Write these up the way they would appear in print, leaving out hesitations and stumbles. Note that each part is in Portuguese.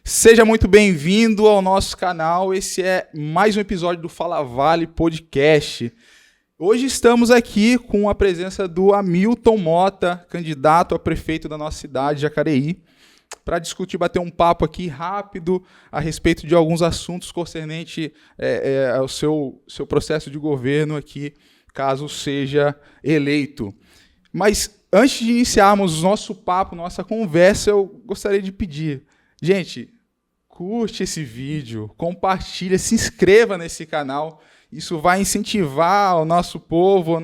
Seja muito bem-vindo ao nosso canal. Esse é mais um episódio do Fala Vale Podcast. Hoje estamos aqui com a presença do Hamilton Mota, candidato a prefeito da nossa cidade, Jacareí, para discutir, bater um papo aqui rápido a respeito de alguns assuntos concernentes ao seu processo de governo aqui, caso seja eleito. Mas antes de iniciarmos nosso papo, nossa conversa, eu gostaria de pedir, gente, curte esse vídeo, compartilha, se inscreva nesse canal. Isso vai incentivar o nosso povo,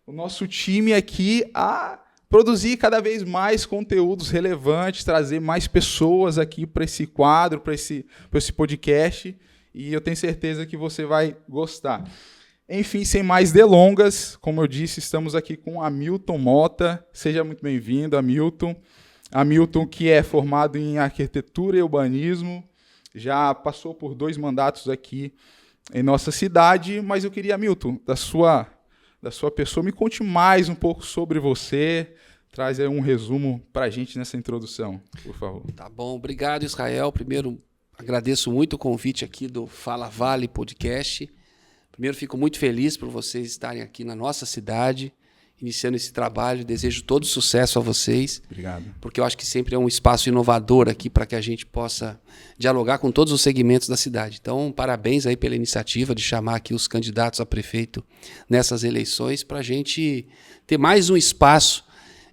o nosso time aqui a produzir cada vez mais conteúdos relevantes, trazer mais pessoas aqui para esse quadro, para esse podcast. E eu tenho certeza que você vai gostar. Enfim, sem mais delongas, como eu disse, estamos aqui com Hamilton Mota. Seja muito bem-vindo, Hamilton. Hamilton, que é formado em arquitetura e urbanismo, já passou por 2 mandatos aqui em nossa cidade, mas eu queria, Hamilton, da sua pessoa, me conte mais um pouco sobre você, traz aí um resumo para a gente nessa introdução, por favor. Tá bom, obrigado, Israel. Primeiro, agradeço muito o convite aqui do Fala Vale Podcast. Primeiro, fico muito feliz por vocês estarem aqui na nossa cidade, iniciando esse trabalho. Desejo todo sucesso a vocês. Obrigado. Porque eu acho que sempre é um espaço inovador aqui para que a gente possa dialogar com todos os segmentos da cidade. Então, parabéns aí pela iniciativa de chamar aqui os candidatos a prefeito nessas eleições para a gente ter mais um espaço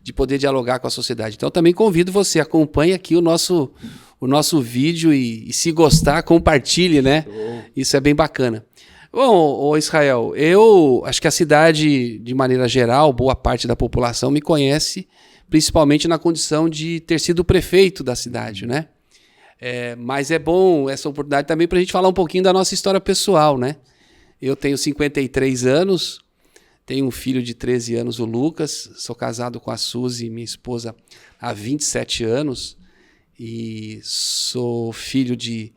de poder dialogar com a sociedade. Então, também convido você, acompanhe aqui o nosso vídeo e se gostar, compartilhe, né? Isso é bem bacana. Bom, Israel, eu acho que a cidade, de maneira geral, boa parte da população me conhece, principalmente na condição de ter sido prefeito da cidade, né? Mas é bom essa oportunidade também para a gente falar um pouquinho da nossa história pessoal, né? Eu tenho 53 anos, tenho um filho de 13 anos, o Lucas, sou casado com a Suzy, minha esposa, há 27 anos, e sou filho de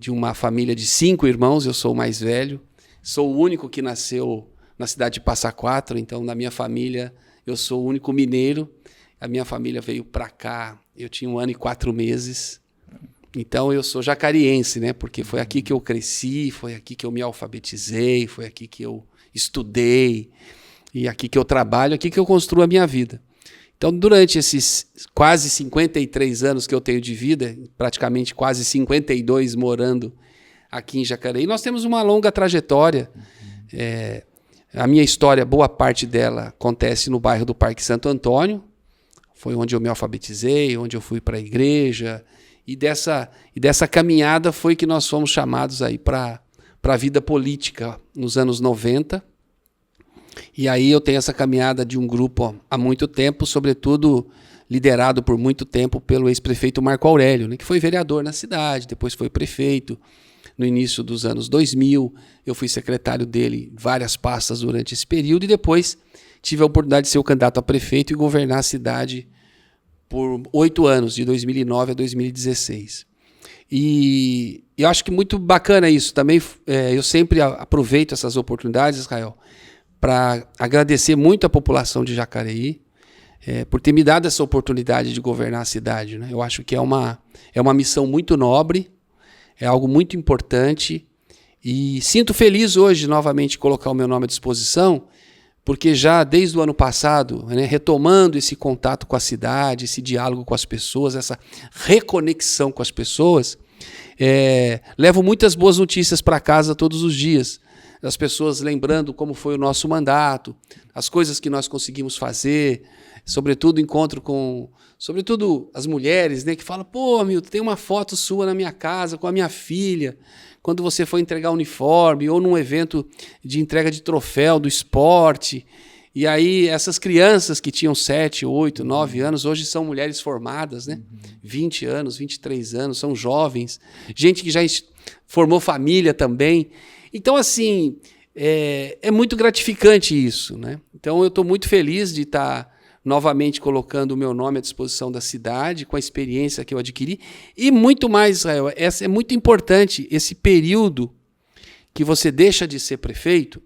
uma família de 5 irmãos, eu sou o mais velho, sou o único que nasceu na cidade de Passa Quatro, então na minha família eu sou o único mineiro, a minha família veio para cá, eu tinha 1 ano e 4 meses, então eu sou jacariense, né? Porque foi aqui que eu cresci, foi aqui que eu me alfabetizei, foi aqui que eu estudei, e aqui que eu trabalho, aqui que eu construo a minha vida. Então, durante esses quase 53 anos que eu tenho de vida, praticamente quase 52 morando aqui em Jacareí, nós temos uma longa trajetória. A minha história, boa parte dela acontece no bairro do Parque Santo Antônio, foi onde eu me alfabetizei, onde eu fui para a igreja, e dessa caminhada foi que nós fomos chamados aí para a vida política nos anos 90. E aí eu tenho essa caminhada de um grupo há muito tempo, sobretudo liderado por muito tempo pelo ex-prefeito Marco Aurélio, né, que foi vereador na cidade, depois foi prefeito no início dos anos 2000. Eu fui secretário dele em várias pastas durante esse período e depois tive a oportunidade de ser o candidato a prefeito e governar a cidade por 8 anos, de 2009 a 2016. E eu acho que muito bacana isso. Também eu sempre aproveito essas oportunidades, Israel, para agradecer muito a população de Jacareí por ter me dado essa oportunidade de governar a cidade, né? Eu acho que é uma missão muito nobre, é algo muito importante e sinto feliz hoje novamente colocar o meu nome à disposição, porque já desde o ano passado, né, retomando esse contato com a cidade, esse diálogo com as pessoas, essa reconexão com as pessoas, levo muitas boas notícias para casa todos os dias. As pessoas lembrando como foi o nosso mandato, as coisas que nós conseguimos fazer, sobretudo sobretudo as mulheres, né, que falam, pô, Milton, tem uma foto sua na minha casa com a minha filha, quando você foi entregar o uniforme, ou num evento de entrega de troféu do esporte. E aí essas crianças que tinham 7, 8, 9 anos, hoje são mulheres formadas, né? 20 anos, 23 anos, são jovens, gente que já formou família também. Então, assim, é muito gratificante isso, né? Então, eu estou muito feliz de estar novamente colocando o meu nome à disposição da cidade, com a experiência que eu adquiri. E muito mais, Israel, é muito importante esse período que você deixa de ser prefeito,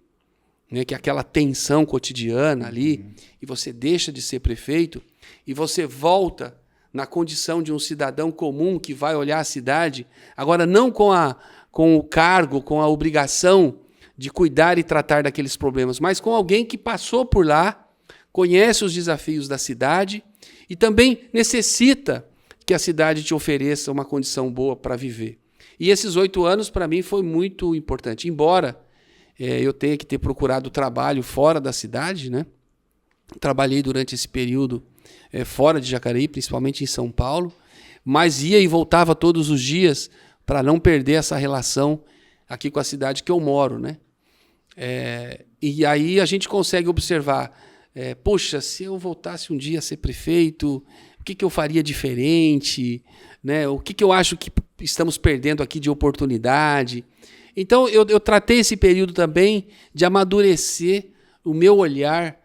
né, que é aquela tensão cotidiana ali, e você deixa de ser prefeito e você volta na condição de um cidadão comum que vai olhar a cidade, agora não com o cargo, com a obrigação de cuidar e tratar daqueles problemas, mas com alguém que passou por lá, conhece os desafios da cidade e também necessita que a cidade te ofereça uma condição boa para viver. E esses 8 anos, para mim, foi muito importante. Embora eu tenha que ter procurado trabalho fora da cidade, né? Trabalhei durante esse período fora de Jacareí, principalmente em São Paulo, mas ia e voltava todos os dias para não perder essa relação aqui com a cidade que eu moro, né? E aí a gente consegue observar, poxa, se eu voltasse um dia a ser prefeito, o que eu faria diferente, né? O que eu acho que estamos perdendo aqui de oportunidade. Então eu tratei esse período também de amadurecer o meu olhar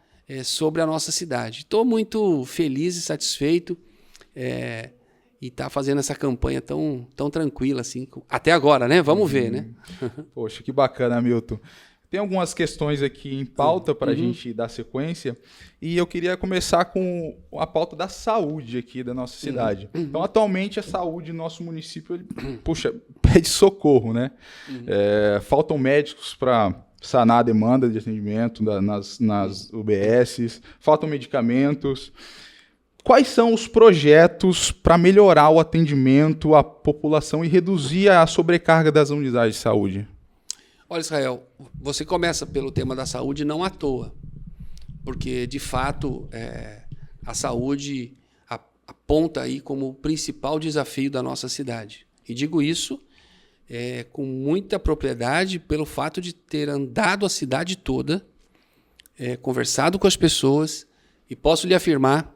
sobre a nossa cidade. Estou muito feliz e satisfeito e estar fazendo essa campanha tão tranquila assim, até agora, né? Vamos ver, né? Poxa, que bacana, Milton. Tem algumas questões aqui em pauta para a gente dar sequência, e eu queria começar com a pauta da saúde aqui da nossa cidade. Então, atualmente, a saúde no nosso município, pede socorro, né? Faltam médicos para sanar a demanda de atendimento nas UBSs, faltam medicamentos. Quais são os projetos para melhorar o atendimento à população e reduzir a sobrecarga das unidades de saúde? Olha, Israel, você começa pelo tema da saúde não à toa, porque, de fato, a saúde aponta aí como o principal desafio da nossa cidade. E digo isso com muita propriedade pelo fato de ter andado a cidade toda, conversado com as pessoas, e posso lhe afirmar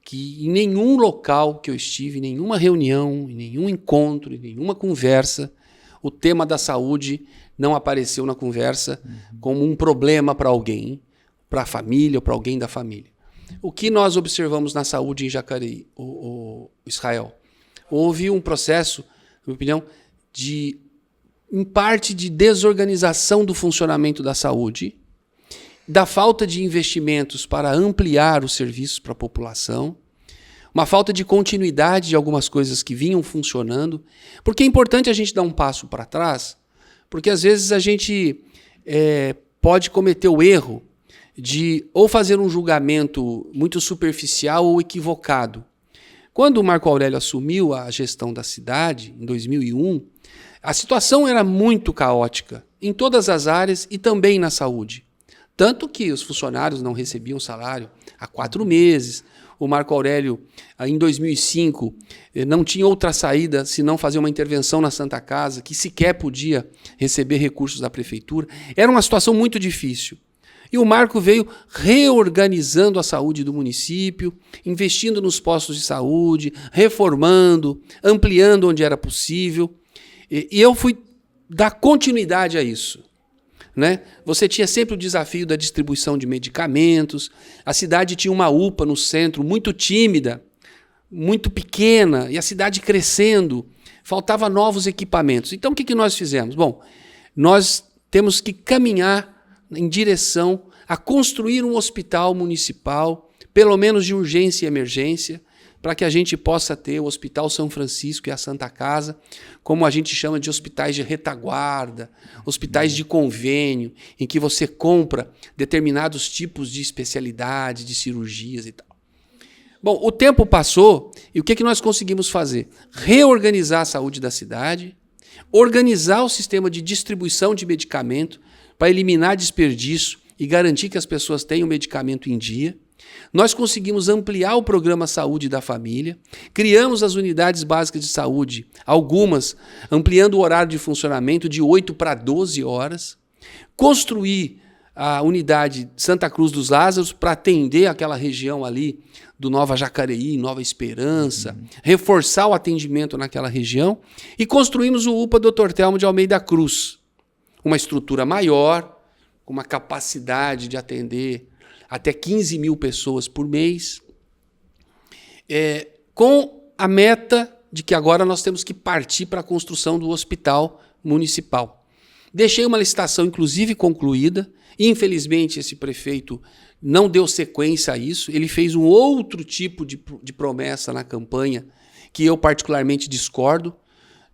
que em nenhum local que eu estive, em nenhuma reunião, em nenhum encontro, em nenhuma conversa, o tema da saúde não apareceu na conversa como um problema para alguém, para a família ou para alguém da família. O que nós observamos na saúde em Jacareí, Israel? Houve um processo, na minha opinião, em parte de desorganização do funcionamento da saúde, da falta de investimentos para ampliar os serviços para a população, uma falta de continuidade de algumas coisas que vinham funcionando, porque é importante a gente dar um passo para trás, porque às vezes a gente pode cometer o erro de ou fazer um julgamento muito superficial ou equivocado. Quando o Marco Aurélio assumiu a gestão da cidade, em 2001, a situação era muito caótica em todas as áreas e também na saúde. Tanto que os funcionários não recebiam salário há 4 meses. O Marco Aurélio, em 2005, não tinha outra saída senão fazer uma intervenção na Santa Casa, que sequer podia receber recursos da prefeitura. Era uma situação muito difícil. E o Marco veio reorganizando a saúde do município, investindo nos postos de saúde, reformando, ampliando onde era possível. E eu fui dar continuidade a isso. Né? Você tinha sempre o desafio da distribuição de medicamentos, a cidade tinha uma UPA no centro muito tímida, muito pequena, e a cidade crescendo, faltava novos equipamentos. Então o que nós fizemos? Bom, nós temos que caminhar em direção a construir um hospital municipal, pelo menos de urgência e emergência, para que a gente possa ter o Hospital São Francisco e a Santa Casa, como a gente chama de hospitais de retaguarda, hospitais de convênio, em que você compra determinados tipos de especialidades, de cirurgias e tal. Bom, o tempo passou e o que nós conseguimos fazer? Reorganizar a saúde da cidade, organizar o sistema de distribuição de medicamento para eliminar desperdício e garantir que as pessoas tenham medicamento em dia. Nós conseguimos ampliar o programa Saúde da Família, criamos as unidades básicas de saúde, algumas ampliando o horário de funcionamento de 8 para 12 horas, construir a unidade Santa Cruz dos Lázaros para atender aquela região ali do Nova Jacareí, Nova Esperança, reforçar o atendimento naquela região e construímos o UPA Dr. Telmo de Almeida Cruz, uma estrutura maior, com uma capacidade de atender até 15 mil pessoas por mês, com a meta de que agora nós temos que partir para a construção do hospital municipal. Deixei uma licitação, inclusive, concluída. Infelizmente, esse prefeito não deu sequência a isso. Ele fez um outro tipo de promessa na campanha que eu particularmente discordo.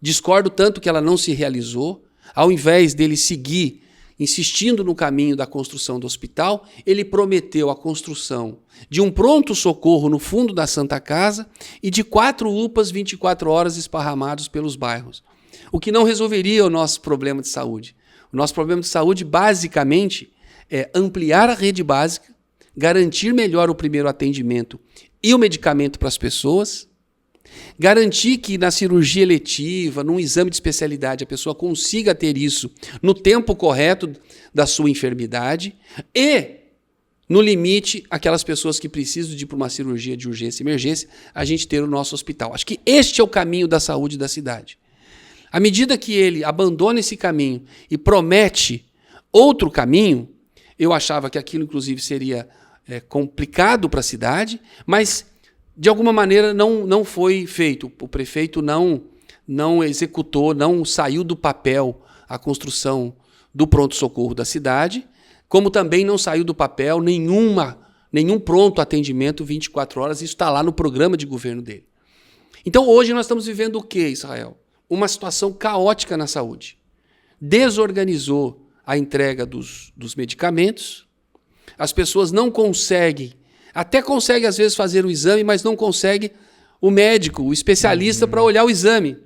Discordo tanto que ela não se realizou. Ao invés dele seguir insistindo no caminho da construção do hospital, ele prometeu a construção de um pronto-socorro no fundo da Santa Casa e de 4 UPAs 24 horas esparramados pelos bairros. O que não resolveria o nosso problema de saúde. O nosso problema de saúde, basicamente, é ampliar a rede básica, garantir melhor o primeiro atendimento e o medicamento para as pessoas, garantir que na cirurgia eletiva, num exame de especialidade, a pessoa consiga ter isso no tempo correto da sua enfermidade e, no limite, aquelas pessoas que precisam de ir para uma cirurgia de urgência e emergência, a gente ter o nosso hospital. Acho que este é o caminho da saúde da cidade. À medida que ele abandona esse caminho e promete outro caminho, eu achava que aquilo, inclusive, seria complicado para a cidade, mas, de alguma maneira, não foi feito. O prefeito não executou, não saiu do papel a construção do pronto-socorro da cidade, como também não saiu do papel nenhum pronto atendimento 24 horas. Isso está lá no programa de governo dele. Então, hoje nós estamos vivendo o quê, Israel? Uma situação caótica na saúde. Desorganizou a entrega dos medicamentos, as pessoas não conseguem, até conseguem às vezes fazer o exame, mas não conseguem o médico, o especialista para olhar o exame.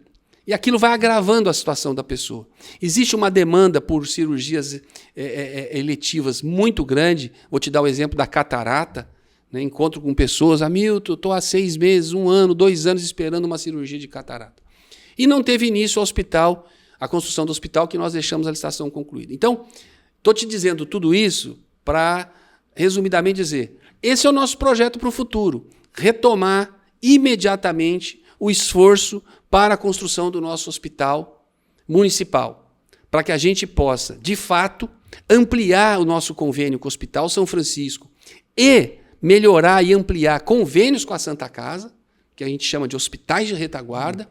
E aquilo vai agravando a situação da pessoa. Existe uma demanda por cirurgias eletivas muito grande. Vou te dar o exemplo da catarata. Né? Encontro com pessoas, Hamilton, estou há 6 meses, 1 ano, 2 anos esperando uma cirurgia de catarata. E não teve início ao hospital, a construção do hospital, que nós deixamos a licitação concluída. Então, estou te dizendo tudo isso para, resumidamente, dizer, esse é o nosso projeto para o futuro, retomar imediatamente o esforço para a construção do nosso hospital municipal, para que a gente possa, de fato, ampliar o nosso convênio com o Hospital São Francisco e melhorar e ampliar convênios com a Santa Casa, que a gente chama de hospitais de retaguarda,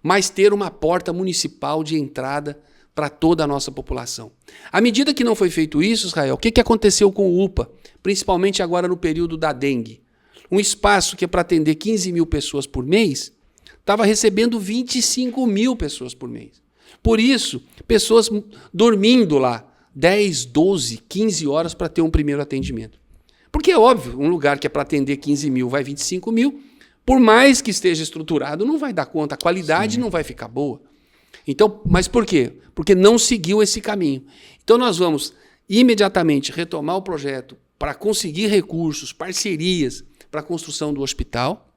mas ter uma porta municipal de entrada para toda a nossa população. À medida que não foi feito isso, Israel, o que aconteceu com o UPA, principalmente agora no período da dengue? Um espaço que é para atender 15 mil pessoas por mês, estava recebendo 25 mil pessoas por mês. Por isso, pessoas dormindo lá 10, 12, 15 horas para ter um primeiro atendimento. Porque é óbvio, um lugar que é para atender 15 mil vai 25 mil, por mais que esteja estruturado, não vai dar conta, a qualidade não vai ficar boa. Então, mas por quê? Porque não seguiu esse caminho. Então nós vamos imediatamente retomar o projeto para conseguir recursos, parcerias para a construção do hospital.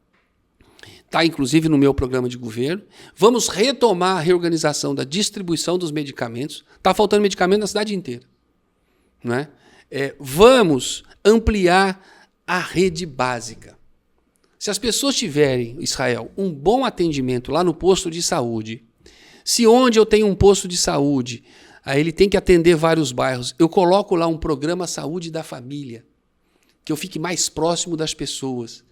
Está inclusive no meu programa de governo. Vamos retomar a reorganização da distribuição dos medicamentos. Está faltando medicamento na cidade inteira. Não é? Vamos ampliar a rede básica. Se as pessoas tiverem, Israel, um bom atendimento lá no posto de saúde, se onde eu tenho um posto de saúde, aí ele tem que atender vários bairros, eu coloco lá um programa Saúde da Família, que eu fique mais próximo das pessoas.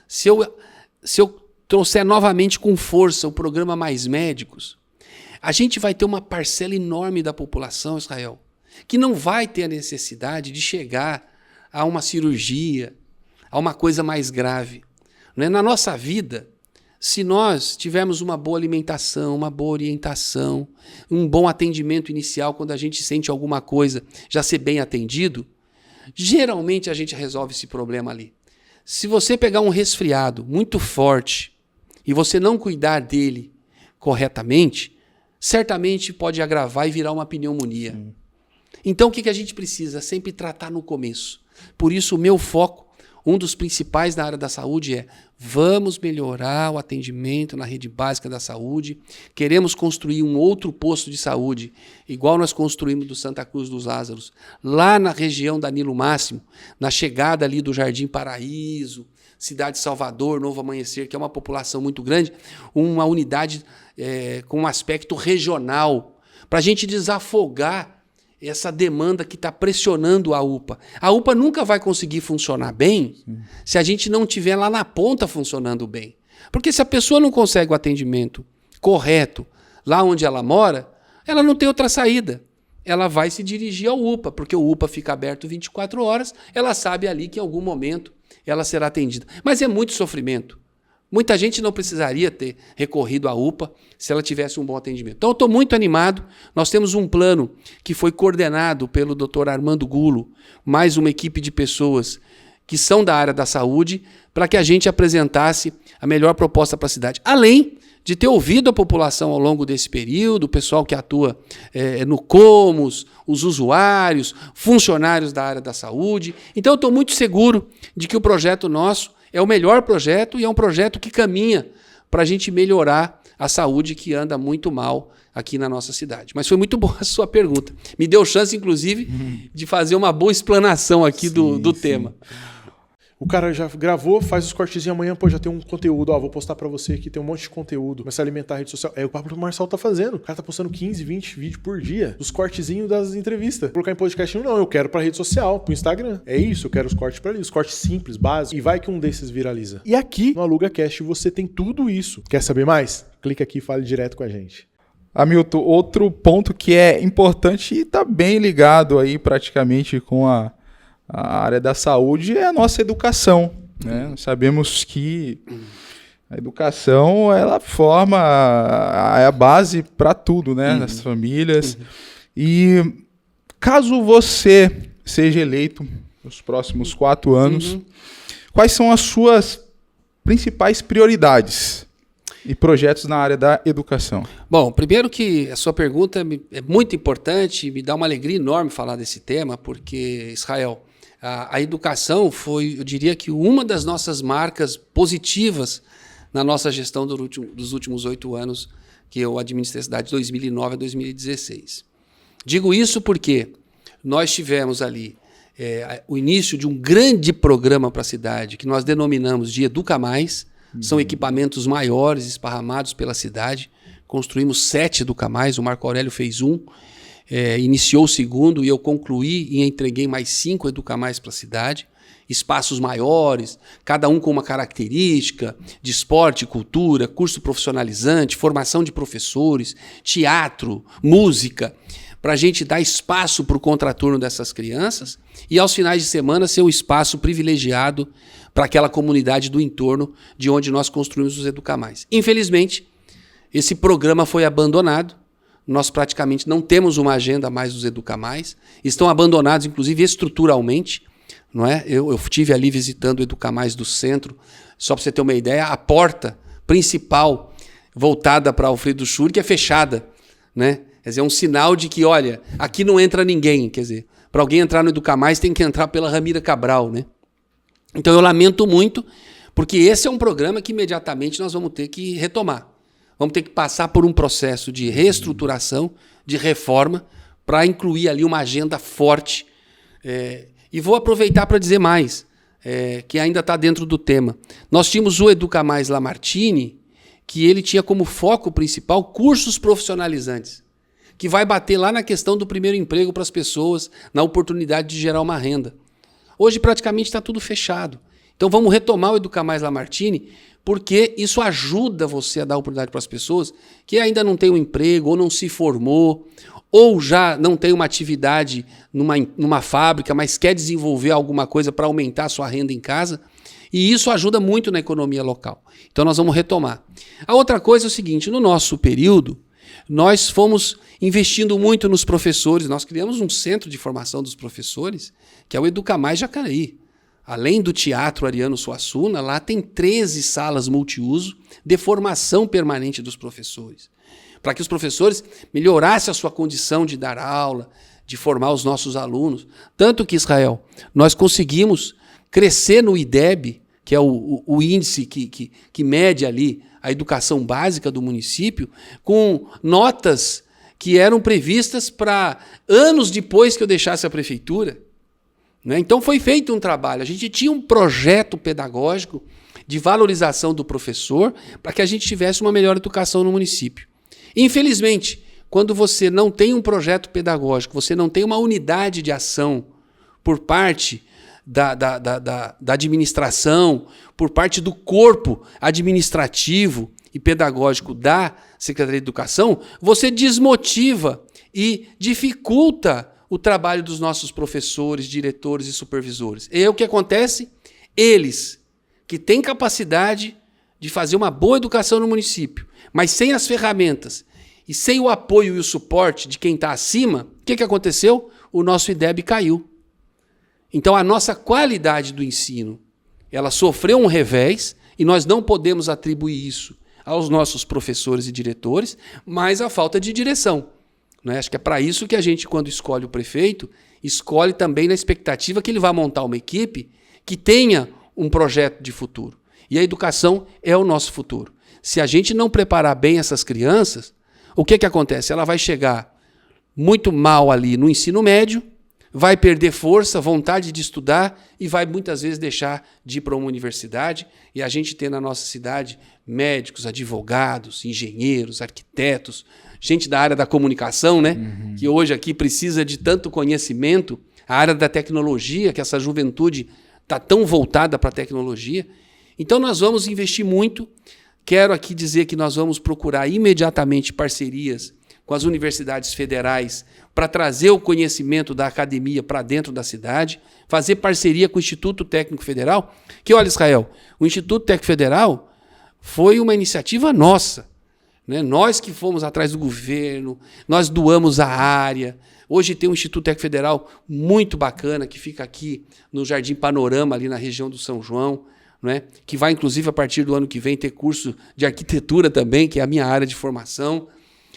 Se eu trouxer novamente com força o programa Mais Médicos, a gente vai ter uma parcela enorme da população, Israel, que não vai ter a necessidade de chegar a uma cirurgia, a uma coisa mais grave. Na nossa vida, se nós tivermos uma boa alimentação, uma boa orientação, um bom atendimento inicial, quando a gente sente alguma coisa, já ser bem atendido, geralmente a gente resolve esse problema ali. Se você pegar um resfriado muito forte e você não cuidar dele corretamente, certamente pode agravar e virar uma pneumonia. Sim. Então o que a gente precisa? Sempre tratar no começo. Por isso o meu foco, um dos principais na área da saúde é: vamos melhorar o atendimento na rede básica da saúde. Queremos construir um outro posto de saúde, igual nós construímos do Santa Cruz dos Lázaros, lá na região da Nilo Máximo, na chegada ali do Jardim Paraíso, Cidade de Salvador, Novo Amanhecer, que é uma população muito grande, uma unidade com um aspecto regional, para a gente desafogar essa demanda que está pressionando a UPA. A UPA nunca vai conseguir funcionar bem se a gente não tiver lá na ponta funcionando bem. Porque se a pessoa não consegue o atendimento correto lá onde ela mora, ela não tem outra saída. ela vai se dirigir ao UPA, porque o UPA fica aberto 24 horas, ela sabe ali que em algum momento ela será atendida. Mas é muito sofrimento. Muita gente não precisaria ter recorrido à UPA se ela tivesse um bom atendimento. Então, eu estou muito animado. Nós temos um plano que foi coordenado pelo Dr. Armando Gulo, mais uma equipe de pessoas que são da área da saúde, para que a gente apresentasse a melhor proposta para a cidade. Além de ter ouvido a população ao longo desse período, o pessoal que atua no Comos, os usuários, funcionários da área da saúde. Então, eu estou muito seguro de que o projeto nosso é o melhor projeto e é um projeto que caminha para a gente melhorar a saúde que anda muito mal aqui na nossa cidade. Mas foi muito boa a sua pergunta. Me deu chance, inclusive, de fazer uma boa explanação aqui do tema. O cara já gravou, faz os cortezinhos amanhã, pô, já tem um conteúdo, ó, vou postar pra você aqui, tem um monte de conteúdo, começa a alimentar a rede social. É o papo que o Marçal tá fazendo. O cara tá postando 15, 20 vídeos por dia, dos cortezinhos das entrevistas. Colocar em podcast não, eu quero pra rede social, pro Instagram. É isso, eu quero os cortes pra ali, os cortes simples, básicos, e vai que um desses viraliza. E aqui, no AlugaCast, você tem tudo isso. Quer saber mais? Clica aqui e fale direto com a gente. Hamilton, outro ponto que é importante e tá bem ligado aí praticamente com a área da saúde é a nossa educação, né? Nós sabemos que a educação, ela forma a base para tudo, né? Nas famílias. E caso você seja eleito nos próximos 4 anos, quais são as suas principais prioridades e projetos na área da educação? Bom, primeiro que a sua pergunta é muito importante, me dá uma alegria enorme falar desse tema, porque, Israel, a educação foi, eu diria que uma das nossas marcas positivas na nossa gestão dos últimos 8 anos que eu administrei a cidade de 2009 a 2016. Digo isso porque nós tivemos ali o início de um grande programa para a cidade que nós denominamos de Educa Mais. São equipamentos maiores esparramados pela cidade. Construímos 7 Educa Mais, o Marco Aurélio fez um. Iniciou o segundo e eu concluí e entreguei mais 5 Educa Mais para a cidade, espaços maiores, cada um com uma característica de esporte, cultura, curso profissionalizante, formação de professores, teatro, música, para a gente dar espaço para o contraturno dessas crianças e aos finais de semana ser um espaço privilegiado para aquela comunidade do entorno de onde nós construímos os Educa Mais. Infelizmente, esse programa foi abandonado. Nós praticamente não temos uma agenda mais dos Educa Mais, estão abandonados, inclusive, estruturalmente. Não é? Eu estive ali visitando o Educa Mais do centro, só para você ter uma ideia, a porta principal voltada para Alfredo Schurk é fechada. Né? Quer dizer, é um sinal de que, olha, aqui não entra ninguém. Quer dizer, para alguém entrar no Educa Mais tem que entrar pela Ramira Cabral. Né? Então eu lamento muito, porque esse é um programa que imediatamente nós vamos ter que retomar. Vamos ter que passar por um processo de reestruturação, de reforma, para incluir ali uma agenda forte. E vou aproveitar para dizer mais, que ainda está dentro do tema. Nós tínhamos o Educa Mais Lamartine, que ele tinha como foco principal cursos profissionalizantes, que vai bater lá na questão do primeiro emprego para as pessoas, na oportunidade de gerar uma renda. Hoje praticamente está tudo fechado. Então vamos retomar o Educa Mais Lamartine, porque isso ajuda você a dar oportunidade para as pessoas que ainda não têm um emprego, ou não se formou, ou já não tem uma atividade numa fábrica, mas quer desenvolver alguma coisa para aumentar a sua renda em casa. E isso ajuda muito na economia local. Então nós vamos retomar. A outra coisa é o seguinte, no nosso período, nós fomos investindo muito nos professores, nós criamos um centro de formação dos professores, que é o Educa Mais Jacareí. Além do Teatro Ariano Suassuna, lá tem 13 salas multiuso de formação permanente dos professores. Para que os professores melhorassem a sua condição de dar aula, de formar os nossos alunos. Tanto que, Israel, nós conseguimos crescer no IDEB, que é o índice que mede ali a educação básica do município, com notas que eram previstas para anos depois que eu deixasse a prefeitura. Então foi feito um trabalho, a gente tinha um projeto pedagógico de valorização do professor para que a gente tivesse uma melhor educação no município. Infelizmente, quando você não tem um projeto pedagógico, você não tem uma unidade de ação por parte da administração, por parte do corpo administrativo e pedagógico da Secretaria de Educação, você desmotiva e dificulta o trabalho dos nossos professores, diretores e supervisores. E aí o que acontece? Eles, que têm capacidade de fazer uma boa educação no município, mas sem as ferramentas e sem o apoio e o suporte de quem está acima, o que aconteceu? O nosso IDEB caiu. Então, a nossa qualidade do ensino, ela sofreu um revés e nós não podemos atribuir isso aos nossos professores e diretores, mas à falta de direção. Né? Acho que é para isso que a gente, quando escolhe o prefeito, escolhe também na expectativa que ele vai montar uma equipe que tenha um projeto de futuro. E a educação é o nosso futuro. Se a gente não preparar bem essas crianças, o que acontece? Ela vai chegar muito mal ali no ensino médio, vai perder força, vontade de estudar e vai muitas vezes deixar de ir para uma universidade. E a gente tem na nossa cidade médicos, advogados, engenheiros, arquitetos, gente da área da comunicação, né? Que hoje aqui precisa de tanto conhecimento, a área da tecnologia, que essa juventude está tão voltada para a tecnologia. Então nós vamos investir muito. Quero aqui dizer que nós vamos procurar imediatamente parcerias com as universidades federais para trazer o conhecimento da academia para dentro da cidade, fazer parceria com o Instituto Técnico Federal, que, olha, Israel, o Instituto Técnico Federal foi uma iniciativa nossa, né? Nós que fomos atrás do governo, nós doamos a área. Hoje tem um Instituto Técnico Federal muito bacana, que fica aqui no Jardim Panorama, ali na região do São João, né? Que vai, inclusive, a partir do ano que vem, ter curso de arquitetura também, que é a minha área de formação.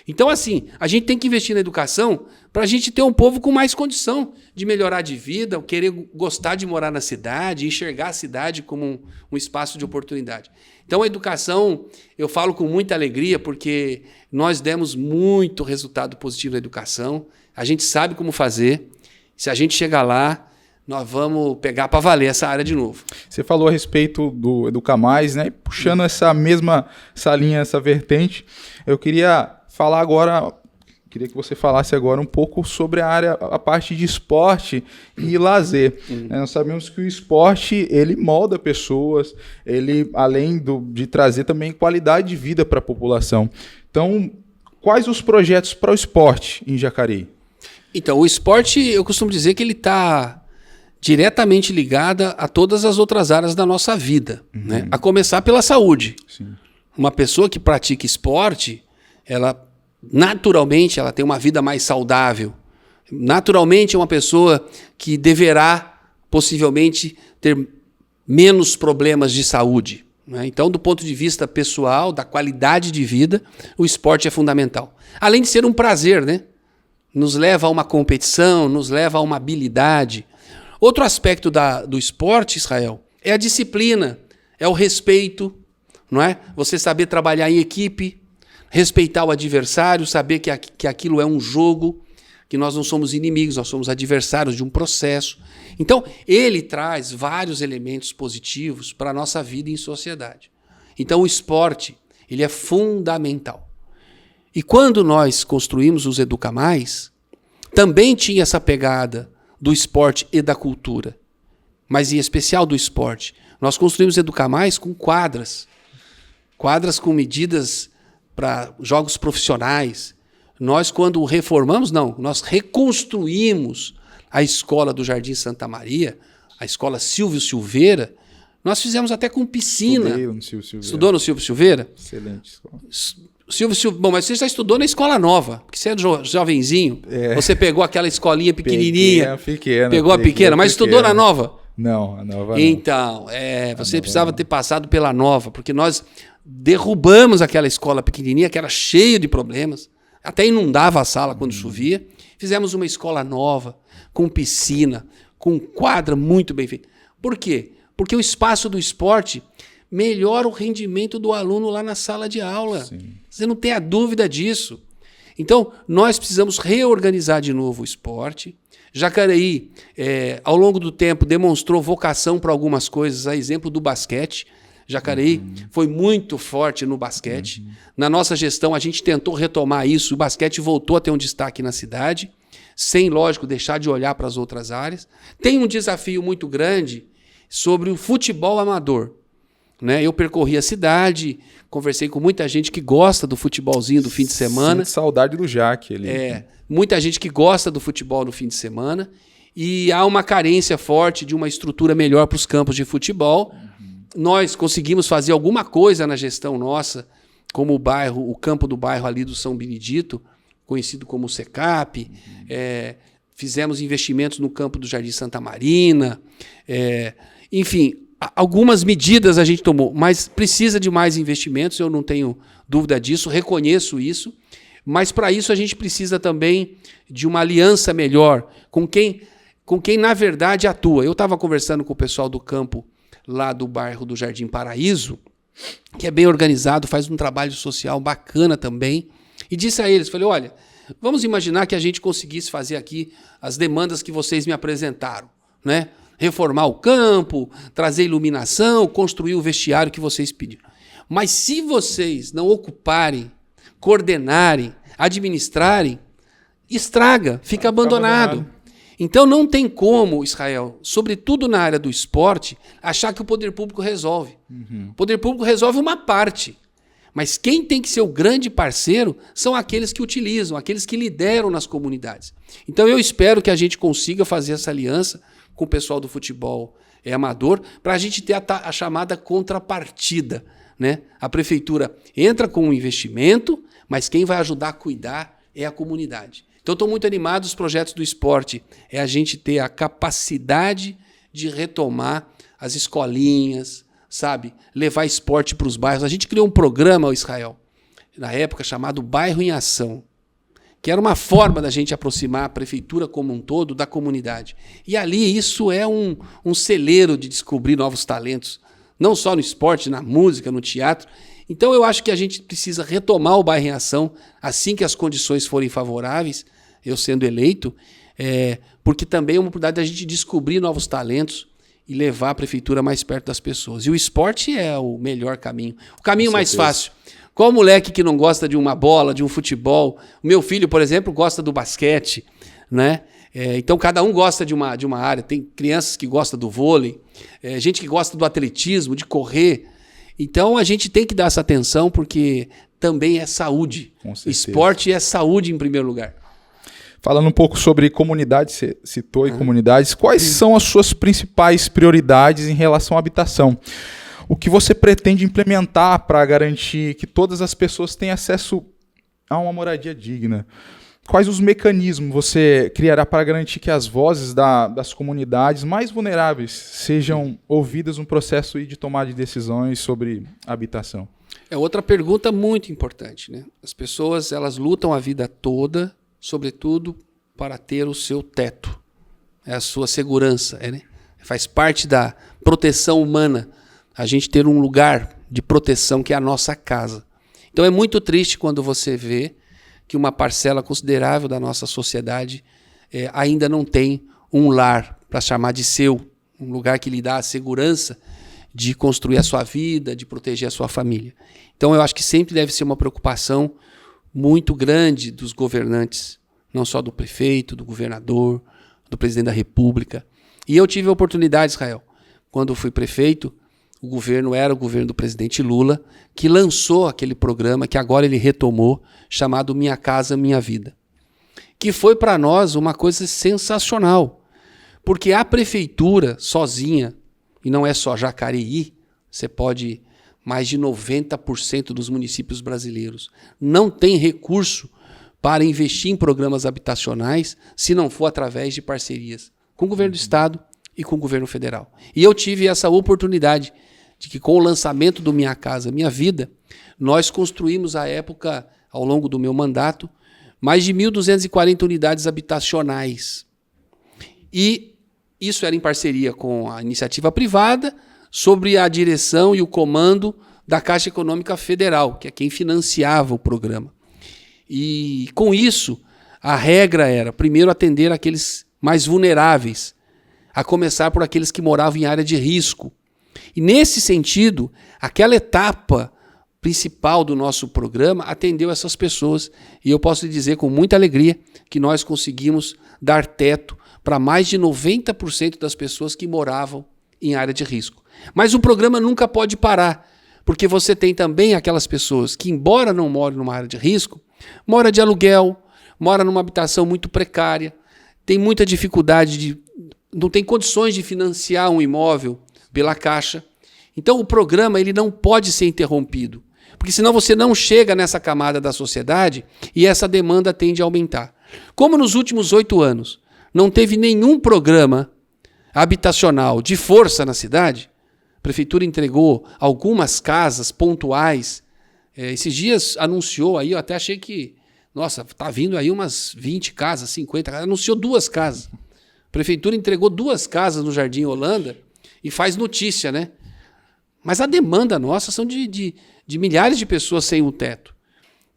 Então, assim, a gente tem que investir na educação para a gente ter um povo com mais condição de melhorar de vida, querer gostar de morar na cidade, enxergar a cidade como um espaço de oportunidade. Então, a educação, eu falo com muita alegria, porque nós demos muito resultado positivo na educação, a gente sabe como fazer, se a gente chegar lá, nós vamos pegar para valer essa área de novo. Você falou a respeito do Educa Mais, né? Puxando essa linha, essa vertente, eu queria falar agora, queria que você falasse agora um pouco sobre a parte de esporte e lazer. Nós sabemos que o esporte, ele molda pessoas, ele, além de trazer também qualidade de vida para a população. Então, quais os projetos para o esporte em Jacareí? Então, o esporte, eu costumo dizer que ele está diretamente ligado a todas as outras áreas da nossa vida, né? A começar pela saúde. Sim. Uma pessoa que pratica esporte, ela naturalmente ela tem uma vida mais saudável. Naturalmente é uma pessoa que deverá possivelmente ter menos problemas de saúde, né? Então, do ponto de vista pessoal, da qualidade de vida, o esporte é fundamental. Além de ser um prazer, né? Nos leva a uma competição, nos leva a uma habilidade. Outro aspecto do esporte, Israel, é a disciplina, é o respeito, não é? Você saber trabalhar em equipe, respeitar o adversário, saber que aquilo é um jogo, que nós não somos inimigos, nós somos adversários de um processo. Então, ele traz vários elementos positivos para a nossa vida em sociedade. Então, o esporte, ele é fundamental. E quando nós construímos os Educa Mais, também tinha essa pegada do esporte e da cultura, mas em especial do esporte. Nós construímos Educa Mais com quadras com medidas para jogos profissionais. Nós, quando reformamos, nós reconstruímos a escola do Jardim Santa Maria, a escola Silvio Silveira, nós fizemos até com piscina. Estudei no Silvio Silveira. Estudou no Silvio Silveira? Excelente escola. Bom, mas você já estudou na escola nova, porque você é jovenzinho. Você pegou aquela escolinha pequenininha. Pequena. Pegou a pequena, mas estudou na nova? Não, a nova não. Então, você precisava ter passado pela nova, porque nós derrubamos aquela escola pequenininha, que era cheia de problemas, até inundava a sala quando chovia. Fizemos uma escola nova, com piscina, com quadra muito bem feita. Por quê? Porque o espaço do esporte melhora o rendimento do aluno lá na sala de aula. Sim. Você não tem a dúvida disso. Então, nós precisamos reorganizar de novo o esporte. Jacareí, ao longo do tempo, demonstrou vocação para algumas coisas, a exemplo do basquete. Jacareí foi muito forte no basquete. Na nossa gestão, a gente tentou retomar isso. O basquete voltou a ter um destaque na cidade, sem, lógico, deixar de olhar para as outras áreas. Tem um desafio muito grande sobre o futebol amador. né? Eu percorri a cidade, conversei com muita gente que gosta do futebolzinho do fim de semana. Sinto saudade do Jaque ali. Muita gente que gosta do futebol no fim de semana. E há uma carência forte de uma estrutura melhor para os campos de futebol. Nós conseguimos fazer alguma coisa na gestão nossa, como o campo do bairro ali do São Benedito, conhecido como SECAP. Fizemos investimentos no campo do Jardim Santa Marina. Enfim, algumas medidas a gente tomou, mas precisa de mais investimentos, eu não tenho dúvida disso, reconheço isso. Mas para isso a gente precisa também de uma aliança melhor com quem na verdade atua. Eu estava conversando com o pessoal do campo lá do bairro do Jardim Paraíso, que é bem organizado, faz um trabalho social bacana também, e disse a eles, falei, olha, vamos imaginar que a gente conseguisse fazer aqui as demandas que vocês me apresentaram, né? Reformar o campo, trazer iluminação, construir o vestiário que vocês pediram. Mas se vocês não ocuparem, coordenarem, administrarem, estraga, fica abandonado. Então não tem como, Israel, sobretudo na área do esporte, achar que o poder público resolve. O poder público resolve uma parte. Mas quem tem que ser o grande parceiro são aqueles que utilizam, aqueles que lideram nas comunidades. Então eu espero que a gente consiga fazer essa aliança com o pessoal do futebol amador, para a gente ter a chamada contrapartida, né? A prefeitura entra com um investimento, mas quem vai ajudar a cuidar é a comunidade. Então, estou muito animado, os projetos do esporte é a gente ter a capacidade de retomar as escolinhas, sabe? Levar esporte para os bairros. A gente criou um programa, Israel, na época, chamado Bairro em Ação, que era uma forma da gente aproximar a prefeitura como um todo da comunidade. E ali isso é um celeiro de descobrir novos talentos, não só no esporte, na música, no teatro. Então eu acho que a gente precisa retomar o Bairro em Ação assim que as condições forem favoráveis, eu sendo eleito, porque também é uma oportunidade da gente descobrir novos talentos e levar a prefeitura mais perto das pessoas. E o esporte é o melhor caminho. O caminho mais fácil. Qual moleque que não gosta de uma bola, de um futebol? O meu filho, por exemplo, gosta do basquete, né? Então, cada um gosta de uma área. Tem crianças que gostam do vôlei, gente que gosta do atletismo, de correr. Então, a gente tem que dar essa atenção porque também é saúde. Esporte é saúde em primeiro lugar. Falando um pouco sobre comunidades, você citou aí comunidades, quais são as suas principais prioridades em relação à habitação? O que você pretende implementar para garantir que todas as pessoas tenham acesso a uma moradia digna? Quais os mecanismos você criará para garantir que as vozes das comunidades mais vulneráveis sejam ouvidas no processo de tomada de decisões sobre habitação? É outra pergunta muito importante, né? As pessoas elas lutam a vida toda, sobretudo para ter o seu teto, a sua segurança, né? Faz parte da proteção humana a gente ter um lugar de proteção que é a nossa casa. Então é muito triste quando você vê que uma parcela considerável da nossa sociedade ainda não tem um lar para chamar de seu, um lugar que lhe dá a segurança de construir a sua vida, de proteger a sua família. Então eu acho que sempre deve ser uma preocupação muito grande dos governantes, não só do prefeito, do governador, do presidente da República. E eu tive a oportunidade, Israel, quando fui prefeito, o governo era o governo do presidente Lula, que lançou aquele programa que agora ele retomou, chamado Minha Casa Minha Vida, que foi para nós uma coisa sensacional, porque a prefeitura sozinha, e não é só Jacareí, você pode, mais de 90% dos municípios brasileiros, não tem recurso para investir em programas habitacionais se não for através de parcerias com o governo do estado e com o governo federal. E eu tive essa oportunidade de que com o lançamento do Minha Casa Minha Vida, nós construímos à época, ao longo do meu mandato, mais de 1.240 unidades habitacionais. E isso era em parceria com a iniciativa privada, sobre a direção e o comando da Caixa Econômica Federal, que é quem financiava o programa. E com isso, a regra era, primeiro, atender aqueles mais vulneráveis, a começar por aqueles que moravam em área de risco. E nesse sentido, aquela etapa principal do nosso programa atendeu essas pessoas. E eu posso lhe dizer com muita alegria que nós conseguimos dar teto para mais de 90% das pessoas que moravam em área de risco. Mas o programa nunca pode parar, porque você tem também aquelas pessoas que, embora não morem numa área de risco, mora de aluguel, mora numa habitação muito precária, tem muita dificuldade não tem condições de financiar um imóvel pela Caixa. Então o programa ele não pode ser interrompido, porque senão você não chega nessa camada da sociedade e essa demanda tende a aumentar. Como nos últimos 8 anos não teve nenhum programa habitacional de força na cidade, a prefeitura entregou algumas casas pontuais. Esses dias anunciou aí, eu até achei que, nossa, tá vindo aí umas 20 casas, 50 casas, anunciou 2 casas. A prefeitura entregou 2 casas no Jardim Holanda e faz notícia, né? Mas a demanda nossa são de milhares de pessoas sem um teto.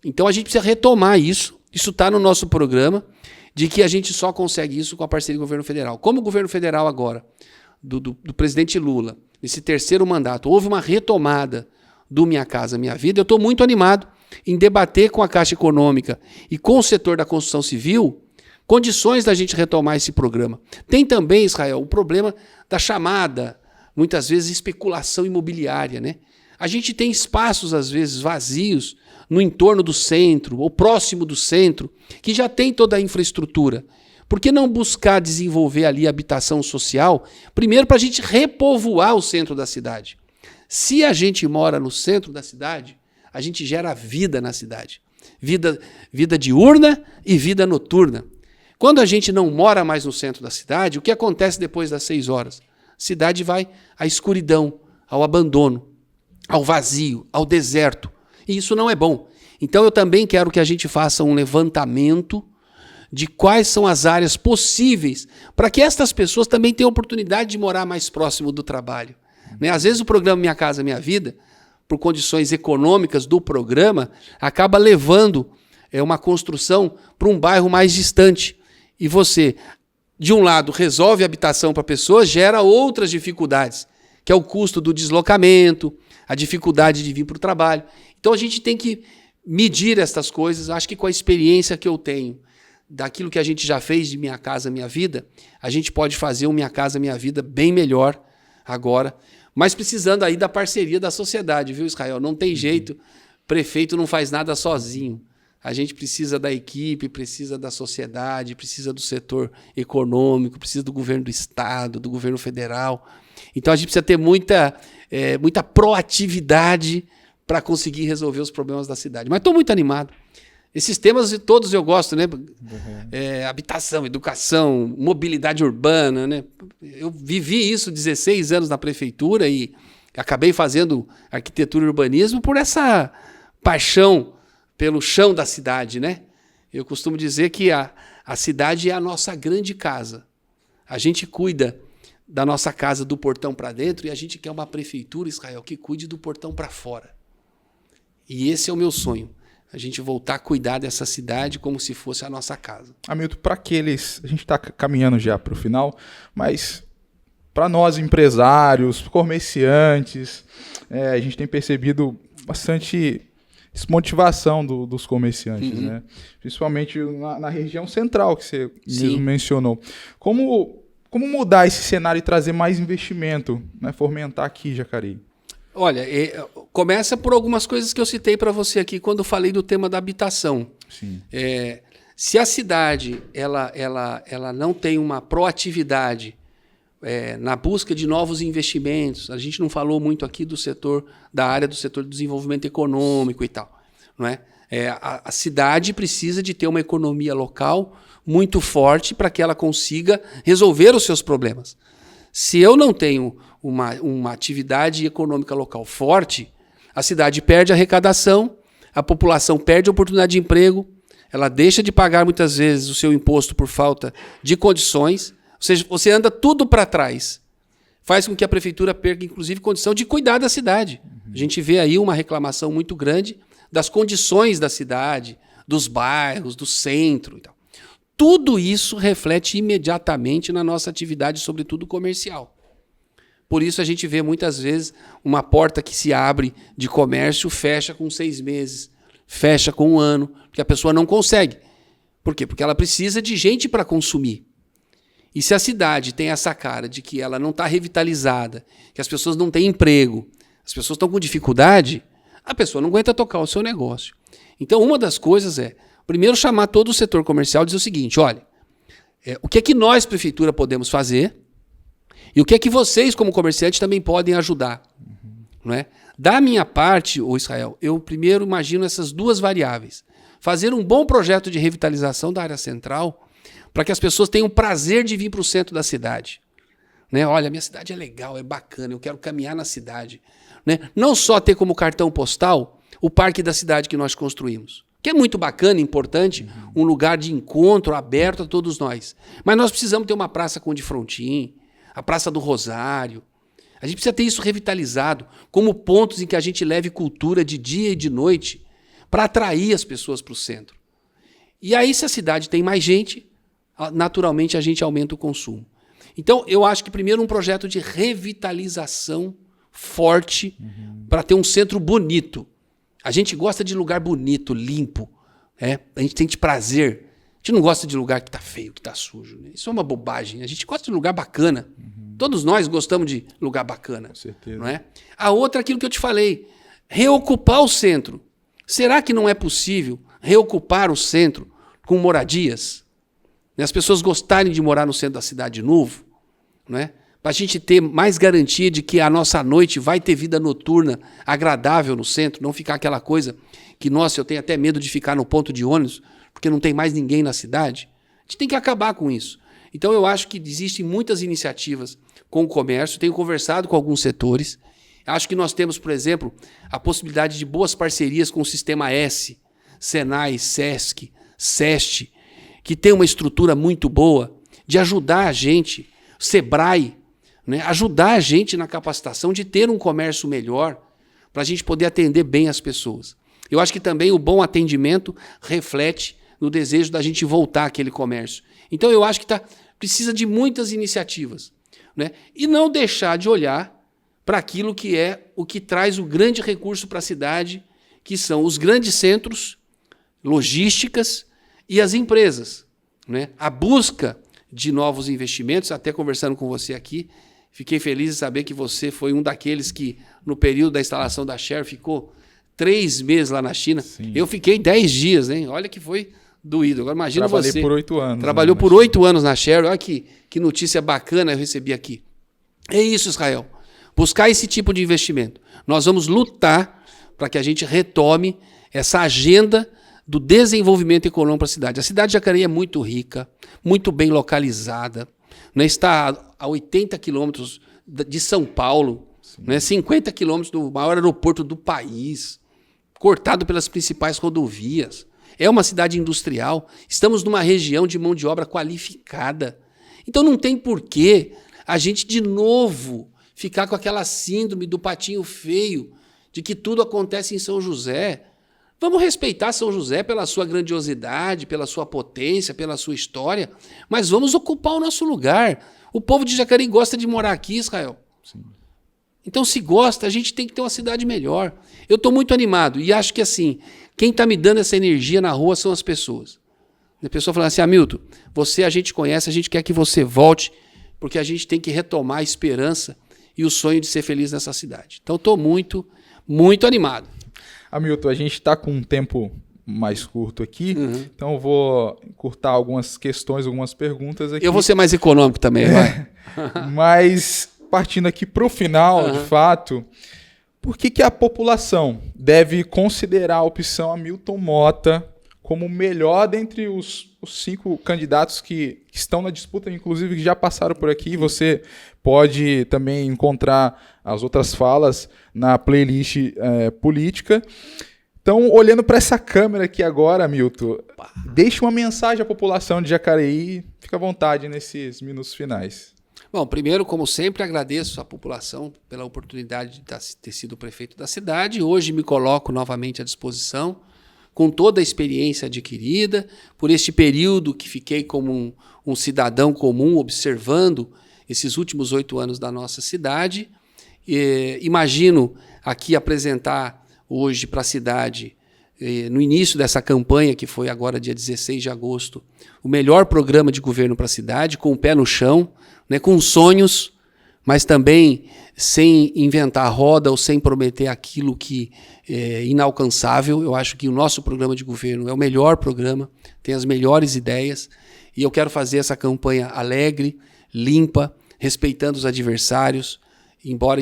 Então a gente precisa retomar isso. Isso está no nosso programa, de que a gente só consegue isso com a parceria do governo federal. Como o governo federal agora, do presidente Lula, nesse 3º mandato, houve uma retomada do Minha Casa Minha Vida, eu estou muito animado em debater com a Caixa Econômica e com o setor da construção civil condições da gente retomar esse programa. Tem também, Israel, o problema da chamada, muitas vezes, especulação imobiliária, né? A gente tem espaços, às vezes, vazios no entorno do centro ou próximo do centro, que já tem toda a infraestrutura. Por que não buscar desenvolver ali habitação social? Primeiro, para a gente repovoar o centro da cidade. Se a gente mora no centro da cidade, a gente gera vida na cidade. Vida diurna e vida noturna. Quando a gente não mora mais no centro da cidade, o que acontece depois das 6 horas? A cidade vai à escuridão, ao abandono, ao vazio, ao deserto. E isso não é bom. Então eu também quero que a gente faça um levantamento de quais são as áreas possíveis para que estas pessoas também tenham oportunidade de morar mais próximo do trabalho. Né? Às vezes o programa Minha Casa Minha Vida, por condições econômicas do programa, acaba levando uma construção para um bairro mais distante. E você, de um lado, resolve a habitação para a pessoa, gera outras dificuldades, que é o custo do deslocamento, a dificuldade de vir para o trabalho. Então a gente tem que medir essas coisas. Acho que com a experiência que eu tenho, daquilo que a gente já fez de Minha Casa Minha Vida, a gente pode fazer o Minha Casa Minha Vida bem melhor agora, mas precisando aí da parceria da sociedade, viu, Israel? Não tem jeito, prefeito não faz nada sozinho. A gente precisa da equipe, precisa da sociedade, precisa do setor econômico, precisa do governo do estado, do governo federal. Então a gente precisa ter muita proatividade para conseguir resolver os problemas da cidade. Mas estou muito animado. Esses temas todos eu gosto, né? Habitação, educação, mobilidade urbana, né? Eu vivi isso 16 anos na prefeitura e acabei fazendo arquitetura e urbanismo por essa paixão pelo chão da cidade, né? Eu costumo dizer que a cidade é a nossa grande casa. A gente cuida da nossa casa do portão para dentro e a gente quer uma prefeitura, Israel, que cuide do portão para fora. E esse é o meu sonho. A gente voltar a cuidar dessa cidade como se fosse a nossa casa. Hamilton, para aqueles... A gente está caminhando já para o final, mas para nós empresários, comerciantes, a gente tem percebido bastante desmotivação dos comerciantes, né? Principalmente na região central, que você mesmo mencionou. Como mudar esse cenário e trazer mais investimento, né? Fomentar aqui, Jacareí? Olha, começa por algumas coisas que eu citei para você aqui quando eu falei do tema da habitação. Sim. Se a cidade ela não tem uma proatividade na busca de novos investimentos, a gente não falou muito aqui da área do setor do desenvolvimento econômico e tal, não é? A cidade precisa de ter uma economia local muito forte para que ela consiga resolver os seus problemas. Se eu não tenho uma atividade econômica local forte, a cidade perde a arrecadação, a população perde a oportunidade de emprego, ela deixa de pagar muitas vezes o seu imposto por falta de condições, ou seja, você anda tudo para trás. Faz com que a prefeitura perca, inclusive, condição de cuidar da cidade. A gente vê aí uma reclamação muito grande das condições da cidade, dos bairros, do centro e tal. Tudo isso reflete imediatamente na nossa atividade, sobretudo comercial. Por isso a gente vê muitas vezes uma porta que se abre de comércio, fecha com 6 meses, fecha com 1 ano, porque a pessoa não consegue. Por quê? Porque ela precisa de gente para consumir. E se a cidade tem essa cara de que ela não está revitalizada, que as pessoas não têm emprego, as pessoas estão com dificuldade, a pessoa não aguenta tocar o seu negócio. Então, uma das coisas é, primeiro, chamar todo o setor comercial e dizer o seguinte, olha, o que é que nós, prefeitura, podemos fazer e o que é que vocês, como comerciantes, também podem ajudar. Não é? Da minha parte, ô Israel, eu primeiro imagino essas duas variáveis. Fazer um bom projeto de revitalização da área central para que as pessoas tenham o prazer de vir para o centro da cidade. Né? Olha, minha cidade é legal, é bacana, eu quero caminhar na cidade. Né? Não só ter como cartão postal o parque da cidade que nós construímos, que é muito bacana, importante, um lugar de encontro aberto a todos nós. Mas nós precisamos ter uma praça com de frontim, a Praça do Rosário. A gente precisa ter isso revitalizado como pontos em que a gente leve cultura de dia e de noite para atrair as pessoas para o centro. E aí, se a cidade tem mais gente, naturalmente a gente aumenta o consumo. Então, eu acho que primeiro um projeto de revitalização forte para ter um centro bonito. A gente gosta de lugar bonito, limpo. A gente tem prazer. A gente não gosta de lugar que está feio, que está sujo. Né? Isso é uma bobagem. A gente gosta de lugar bacana. Todos nós gostamos de lugar bacana. Com certeza. Não é? A outra é aquilo que eu te falei. Reocupar o centro. Será que não é possível reocupar o centro com moradias? As pessoas gostarem de morar no centro da cidade de novo? Né? Para a gente ter mais garantia de que a nossa noite vai ter vida noturna agradável no centro, não ficar aquela coisa que, nossa, eu tenho até medo de ficar no ponto de ônibus, porque não tem mais ninguém na cidade. A gente tem que acabar com isso. Então, eu acho que existem muitas iniciativas com o comércio, tenho conversado com alguns setores. Acho que nós temos, por exemplo, a possibilidade de boas parcerias com o Sistema S, Senai, Sesc, SEST, que tem uma estrutura muito boa de ajudar a gente, Sebrae, né, ajudar a gente na capacitação de ter um comércio melhor para a gente poder atender bem as pessoas. Eu acho que também o bom atendimento reflete no desejo da gente voltar àquele comércio. Então eu acho que precisa de muitas iniciativas. Né? E não deixar de olhar para aquilo que é o que traz o grande recurso para a cidade, que são os grandes centros, logísticas e as empresas. Né? A busca de novos investimentos, até conversando com você aqui, fiquei feliz de saber que você foi um daqueles que, no período da instalação da Sher, ficou 3 meses lá na China. Sim. Eu fiquei 10 dias, hein? Olha que foi doído. Agora imagina você. Trabalhei por 8 anos. Trabalhou por 8 anos na Sher. Olha que notícia bacana eu recebi aqui. É isso, Israel. Buscar esse tipo de investimento. Nós vamos lutar para que a gente retome essa agenda do desenvolvimento econômico para a cidade. A cidade de Jacareí é muito rica, muito bem localizada, né? Está a 80 quilômetros de São Paulo, né? 50 quilômetros do maior aeroporto do país, cortado pelas principais rodovias. É uma cidade industrial, estamos numa região de mão de obra qualificada. Então não tem porquê a gente, de novo, ficar com aquela síndrome do patinho feio, de que tudo acontece em São José. Vamos respeitar São José pela sua grandiosidade, pela sua potência, pela sua história, mas vamos ocupar o nosso lugar. O povo de Jacareí gosta de morar aqui, Israel. Sim. Então, se gosta, a gente tem que ter uma cidade melhor. Eu estou muito animado e acho que, assim, quem está me dando essa energia na rua são as pessoas. A pessoa falando assim, Hamilton, você a gente conhece, a gente quer que você volte, porque a gente tem que retomar a esperança e o sonho de ser feliz nessa cidade. Então, estou muito, muito animado. Hamilton, a gente está com um tempo mais curto aqui, então eu vou encurtar algumas questões, algumas perguntas aqui. Eu vou ser mais econômico também, vai. Mas, partindo aqui para o final, de fato, por que a população deve considerar a opção Hamilton Mota como o melhor dentre os 5 candidatos que estão na disputa, inclusive que já passaram por aqui? Você pode também encontrar as outras falas na playlist política. Então, olhando para essa câmera aqui agora, Hamilton, deixe uma mensagem à população de Jacareí. Fica à vontade nesses minutos finais. Bom, primeiro, como sempre, agradeço à população pela oportunidade de ter sido prefeito da cidade. Hoje me coloco novamente à disposição, com toda a experiência adquirida, por este período que fiquei como um cidadão comum, observando esses últimos 8 anos da nossa cidade. Imagino aqui apresentar hoje para a cidade no início dessa campanha, que foi agora dia 16 de agosto, o melhor programa de governo para a cidade, com o pé no chão, né, com sonhos, mas também sem inventar roda ou sem prometer aquilo que é inalcançável. Eu acho que o nosso programa de governo é o melhor programa, tem as melhores ideias, e eu quero fazer essa campanha alegre, limpa, respeitando os adversários, embora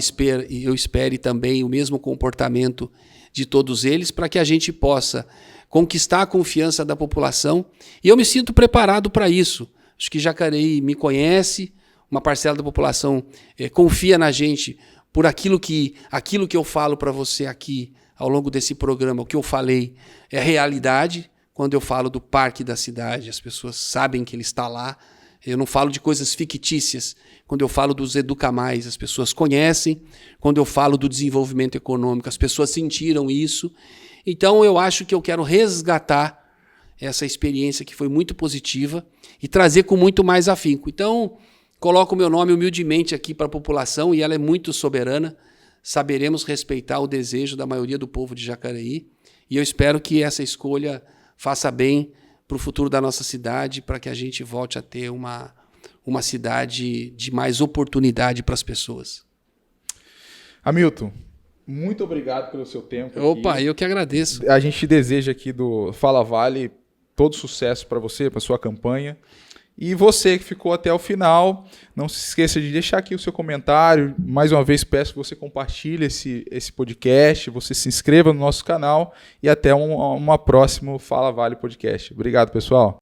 eu espere também o mesmo comportamento de todos eles, para que a gente possa conquistar a confiança da população. E eu me sinto preparado para isso. Acho que Jacareí me conhece, uma parcela da população confia na gente por aquilo que eu falo para você aqui ao longo desse programa. O que eu falei é realidade. Quando eu falo do parque da cidade, as pessoas sabem que ele está lá. Eu não falo de coisas fictícias. Quando eu falo dos Educa Mais, as pessoas conhecem. Quando eu falo do desenvolvimento econômico, as pessoas sentiram isso. Então, eu acho que eu quero resgatar essa experiência que foi muito positiva e trazer com muito mais afinco. Então, coloco o meu nome humildemente aqui para a população, e ela é muito soberana. Saberemos respeitar o desejo da maioria do povo de Jacareí. E eu espero que essa escolha faça bem para o futuro da nossa cidade, para que a gente volte a ter uma cidade de mais oportunidade para as pessoas. Hamilton, muito obrigado pelo seu tempo. Opa, aqui. Eu que agradeço. A gente deseja aqui do Fala Vale todo sucesso para você, para sua campanha. E você que ficou até o final, não se esqueça de deixar aqui o seu comentário. Mais uma vez peço que você compartilhe esse podcast, você se inscreva no nosso canal e até uma próxima Fala Vale Podcast. Obrigado, pessoal.